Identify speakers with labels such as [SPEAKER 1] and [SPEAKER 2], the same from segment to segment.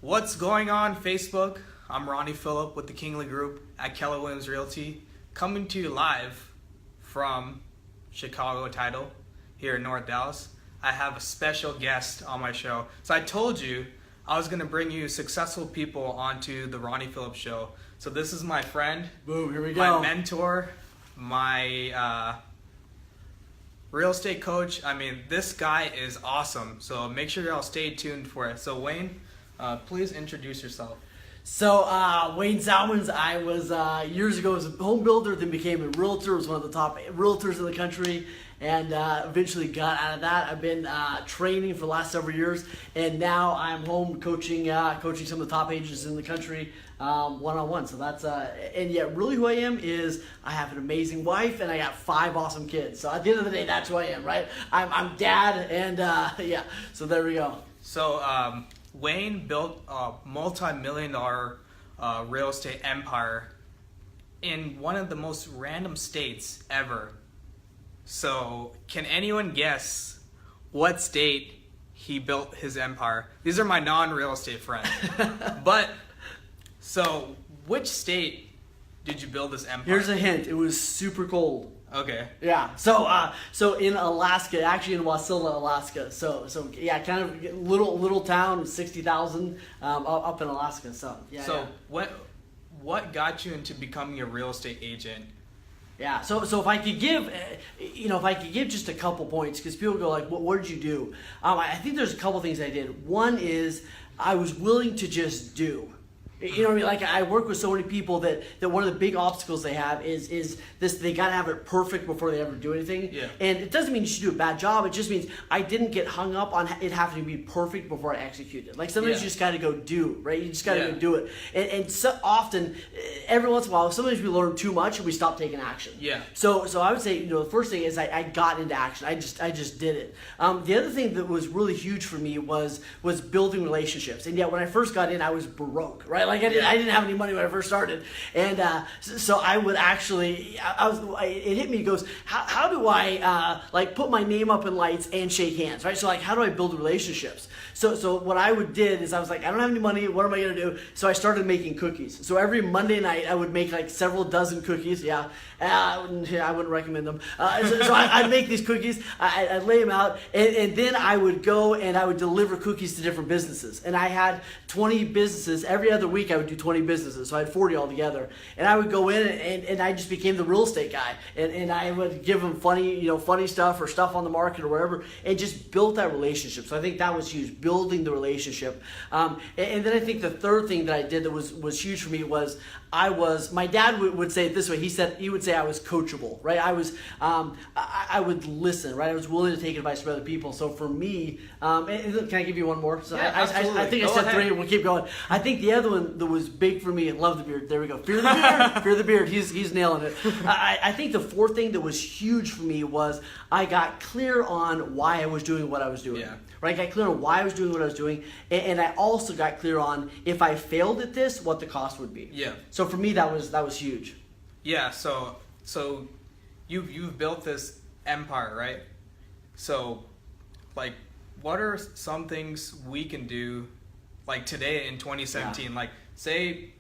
[SPEAKER 1] What's going on, Facebook? I'm Ronny Philip with the Kingley Group at Keller Williams Realty, coming to you live from Chicago Title here in North Dallas. I have a special guest on my show. So I told you I was going to bring you successful people onto the Ronny Philip Show. So this is my friend,
[SPEAKER 2] boom, here we
[SPEAKER 1] my
[SPEAKER 2] go.
[SPEAKER 1] mentor, my real estate coach. I mean, this guy is awesome. So make sure y'all stay tuned for it. So Wayne, please introduce yourself.
[SPEAKER 2] So Wayne Salmans, I was years ago was a home builder, then became a realtor, was one of the top realtors in the country, and eventually got out of that. I've been training for the last several years, and now I'm home coaching some of the top agents in the country one-on-one. So that's and yet really who I am is I have an amazing wife and I got 5 awesome kids. So at the end of the day, that's who I am, right? I'm dad, and yeah. So there we go.
[SPEAKER 1] So Wayne built a multi-million-dollar real estate empire in one of the most random states ever. So can anyone guess what state he built his empire? These are my non-real estate friends. But, so which state did you build this empire?
[SPEAKER 2] Here's a hint. It was super cold.
[SPEAKER 1] Okay.
[SPEAKER 2] Yeah. So in Alaska, actually in Wasilla, Alaska. So yeah, kind of little town, 60,000 up in Alaska. So yeah.
[SPEAKER 1] So yeah. What got you into becoming a real estate agent?
[SPEAKER 2] Yeah. So if I could give, just a couple points, because people go like, what did you do? I think there's a couple things I did. One is I was willing to just do. You know what I mean? Like I work with so many people that one of the big obstacles they have is this: they got to have it perfect before they ever do anything.
[SPEAKER 1] Yeah.
[SPEAKER 2] And it doesn't mean you should do a bad job. It just means I didn't get hung up on it having to be perfect before I execute it. Like sometimes you just got to go do, right? You just got to go do it. And so often, every once in a while, sometimes we learn too much and we stop taking action.
[SPEAKER 1] Yeah.
[SPEAKER 2] So I would say, the first thing is I got into action. I just did it. The other thing that was really huge for me was building relationships. And yet when I first got in, I was broke, right? Like I didn't have any money when I first started, and so I would actually, it hit me. It goes, how do I put my name up in lights and shake hands, right? So like, how do I build relationships? So what I did is I was like, I don't have any money. What am I gonna do? So I started making cookies. So every Monday night I would make like several dozen cookies. Yeah, I wouldn't recommend them. So I'd make these cookies. I'd lay them out, and then I would go and I would deliver cookies to different businesses. And I had 20 businesses. Every other week I would do 20 businesses, so I had 40 altogether. And I would go in and I just became the real estate guy. And I would give them funny stuff or stuff on the market or whatever, and just built that relationship. So I think that was huge, building the relationship. And then I think the third thing that I did that was huge for me was my dad would say it this way. He would say I was coachable, right? I would listen, right? I was willing to take advice from other people. So for me, can I give you one more? So
[SPEAKER 1] yeah,
[SPEAKER 2] I think
[SPEAKER 1] Go
[SPEAKER 2] I said
[SPEAKER 1] ahead.
[SPEAKER 2] 3. We'll keep going. I think the other one that was big for me, love the beard. There we go. Fear the beard. Fear the beard. He's nailing it. I think the fourth thing that was huge for me was I got clear on why I was doing what I was doing.
[SPEAKER 1] Yeah.
[SPEAKER 2] Right? I got clear on why I was doing what I was doing, and I also got clear on if I failed at this, what the cost would be.
[SPEAKER 1] Yeah.
[SPEAKER 2] So for me, that was huge.
[SPEAKER 1] Yeah. So you've built this empire, right? So, like, what are some things we can do, like today in 2017?
[SPEAKER 2] Yeah.
[SPEAKER 1] Like, say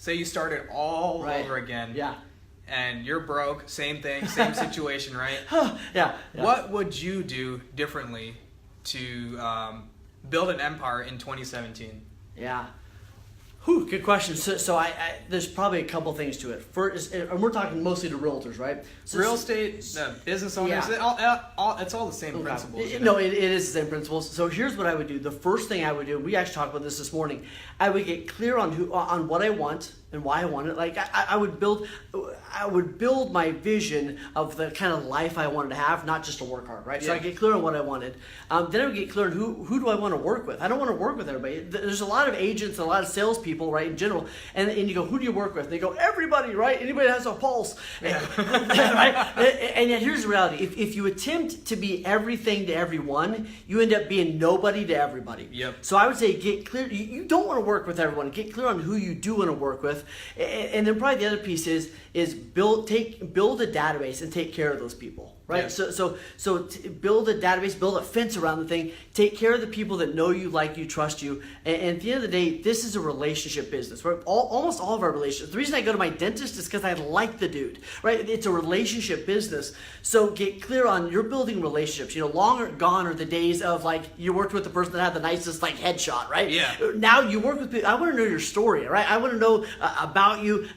[SPEAKER 1] you started all over again.
[SPEAKER 2] Yeah.
[SPEAKER 1] And you're broke. Same thing. Same situation, right?
[SPEAKER 2] Yeah.
[SPEAKER 1] What would you do differently to build an empire in 2017?
[SPEAKER 2] Yeah. Whew, good question. So I there's probably a couple things to it. First, and we're talking mostly to realtors, right? So,
[SPEAKER 1] Real estate, business owners, it's all the same principles.
[SPEAKER 2] No, it is the same principles. So here's what I would do. The first thing I would do, we actually talked about this morning, I would get clear on what I want and why I want it. Like I would build my vision of the kind of life I wanted to have, not just to work hard, right? So I get clear on what I wanted. Then I would get clear on who do I want to work with. I don't want to work with everybody. There's a lot of agents and a lot of salespeople, right, in general. And you go, who do you work with? And they go, everybody, right? Anybody that has a pulse.
[SPEAKER 1] Yeah.
[SPEAKER 2] Right? And yet here's the reality. If you attempt to be everything to everyone, you end up being nobody to everybody.
[SPEAKER 1] Yep.
[SPEAKER 2] So I would say get clear. You don't want to work with everyone. Get clear on who you do want to work with. And then probably the other piece is build a database and take care of those people. right?
[SPEAKER 1] Yeah.
[SPEAKER 2] So build a database, build a fence around the thing. Take care of the people that know you, like you, trust you. And at the end of the day, this is a relationship business. Right? Almost all of our relationships. The reason I go to my dentist is because I like the dude, right? It's a relationship business. So get clear on you're building relationships. Long gone are the days of like you worked with the person that had the nicest like headshot, right?
[SPEAKER 1] Yeah.
[SPEAKER 2] Now you work with people. I want to know your story, right? I want to know about you.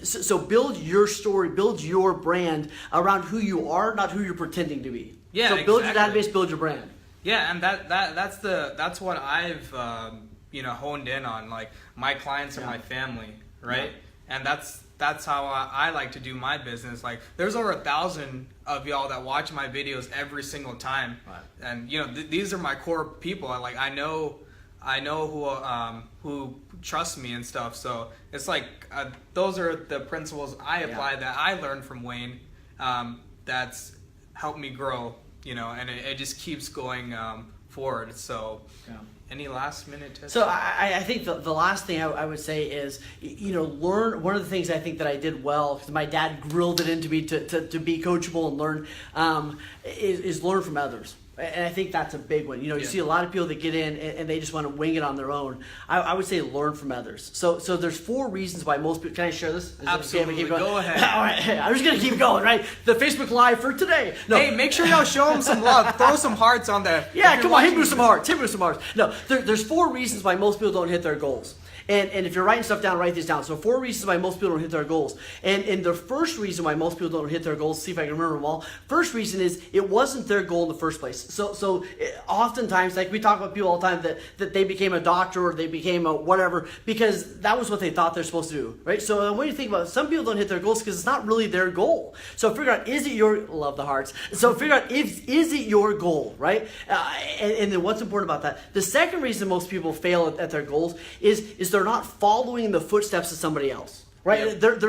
[SPEAKER 2] So build your story, build your brand around who you are, not who you're pretending to be.
[SPEAKER 1] Yeah,
[SPEAKER 2] so build
[SPEAKER 1] exactly.
[SPEAKER 2] your database, build your brand.
[SPEAKER 1] Yeah, and that's what I've honed in on, like my clients are my family, right? Yeah. And that's how I like to do my business. Like there's over 1,000 of y'all that watch my videos every single time, right. And these are my core people. I know who trust me and stuff. So it's like those are the principles I apply that I learned from Wayne. That's helped me grow, and it just keeps going forward. So, any last minute tips?
[SPEAKER 2] So I think the last thing I would say is, learn. One of the things I think that I did well, because my dad grilled it into me to be coachable and learn, is learn from others. And I think that's a big one. You see a lot of people that get in and they just want to wing it on their own. I would say learn from others. So there's 4 reasons why most people. Can I share this?
[SPEAKER 1] Absolutely. Go ahead.
[SPEAKER 2] All right. Hey, I'm just gonna keep going. Right. The Facebook Live for today. No.
[SPEAKER 1] Hey, make sure y'all show them some love. Throw some hearts on there.
[SPEAKER 2] Yeah, come on. Hit me with some hearts. No, there's 4 reasons why most people don't hit their goals. And if you're writing stuff down, write these down. So 4 reasons why most people don't hit their goals. And the first reason why most people don't hit their goals, see if I can remember them all. First reason is it wasn't their goal in the first place. So oftentimes, like we talk about people all the time that they became a doctor or they became a whatever because that was what they thought they're supposed to do, right? So when you think about it, some people don't hit their goals because it's not really their goal. So figure out, is it your, love the hearts. So figure out, is it your goal, right? And then what's important about that? The second reason most people fail at their goals is they're not following the footsteps of somebody else. Right? Yep.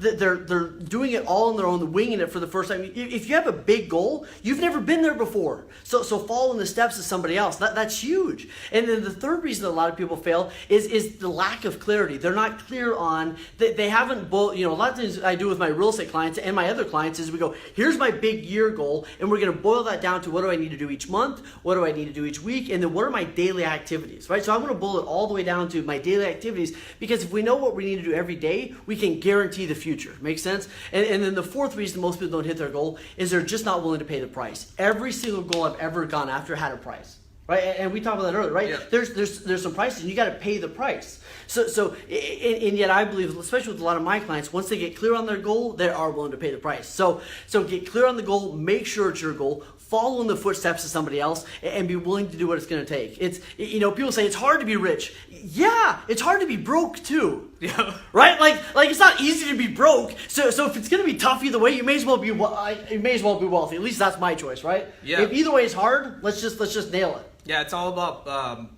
[SPEAKER 2] They're doing it all on their own, winging it for the first time. If you have a big goal, you've never been there before. So following the steps of somebody else, that's huge. And then the third reason a lot of people fail is the lack of clarity. They're not clear on, they haven't, a lot of things I do with my real estate clients and my other clients is we go, here's my big year goal, and we're going to boil that down to what do I need to do each month, what do I need to do each week, and then what are my daily activities, right? So I'm going to boil it all the way down to my daily activities because if we know what we need to do every day, we can guarantee the future. Make sense? And then the fourth reason most people don't hit their goal is they're just not willing to pay the price. Every single goal I've ever gone after had a price. Right? And we talked about that earlier, right? Yeah. There's some prices and you got to pay the price. So and yet I believe, especially with a lot of my clients, once they get clear on their goal, they are willing to pay the price. So get clear on the goal, make sure it's your goal, follow in the footsteps of somebody else, and be willing to do what it's going to take. It's people say it's hard to be rich. Yeah, it's hard to be broke too.
[SPEAKER 1] Yeah.
[SPEAKER 2] Right? Like it's not easy to be broke. So if it's going to be tough either way, you may as well be wealthy. At least that's my choice, right?
[SPEAKER 1] Yeah.
[SPEAKER 2] If either way is hard, let's just nail it.
[SPEAKER 1] Yeah, it's all about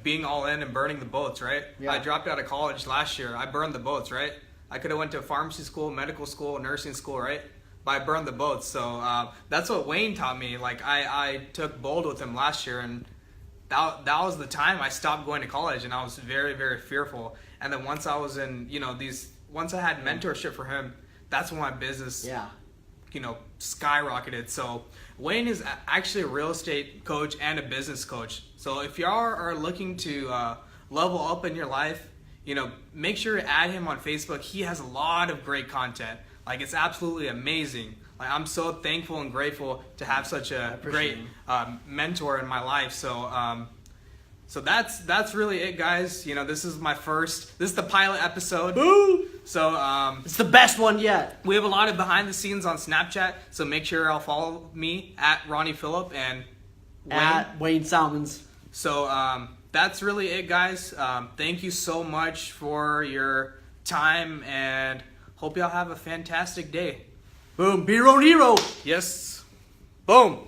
[SPEAKER 1] being all in and burning the boats, right? Yeah. I dropped out of college last year. I burned the boats, right? I could have went to pharmacy school, medical school, nursing school, right? But I burned the boats. So that's what Wayne taught me. Like I took bold with him last year, and that was the time I stopped going to college, and I was very, very fearful. And then once I was in, once I had mentorship for him, that's when my business, skyrocketed. So Wayne is actually a real estate coach and a business coach. So if y'all are looking to level up in your life, make sure to add him on Facebook. He has a lot of great content. Like, it's absolutely amazing. Like, I'm so thankful and grateful to have such a great mentor in my life. So that's really it, guys. This is the pilot episode.
[SPEAKER 2] Boo!
[SPEAKER 1] So
[SPEAKER 2] it's the best one yet.
[SPEAKER 1] We have a lot of behind the scenes on Snapchat. So make sure I'll follow me at Ronny Philip and
[SPEAKER 2] at Wayne Salmans.
[SPEAKER 1] So that's really it, guys. Thank you so much for your time, and hope y'all have a fantastic day.
[SPEAKER 2] Boom. Be your own hero.
[SPEAKER 1] Yes. Boom.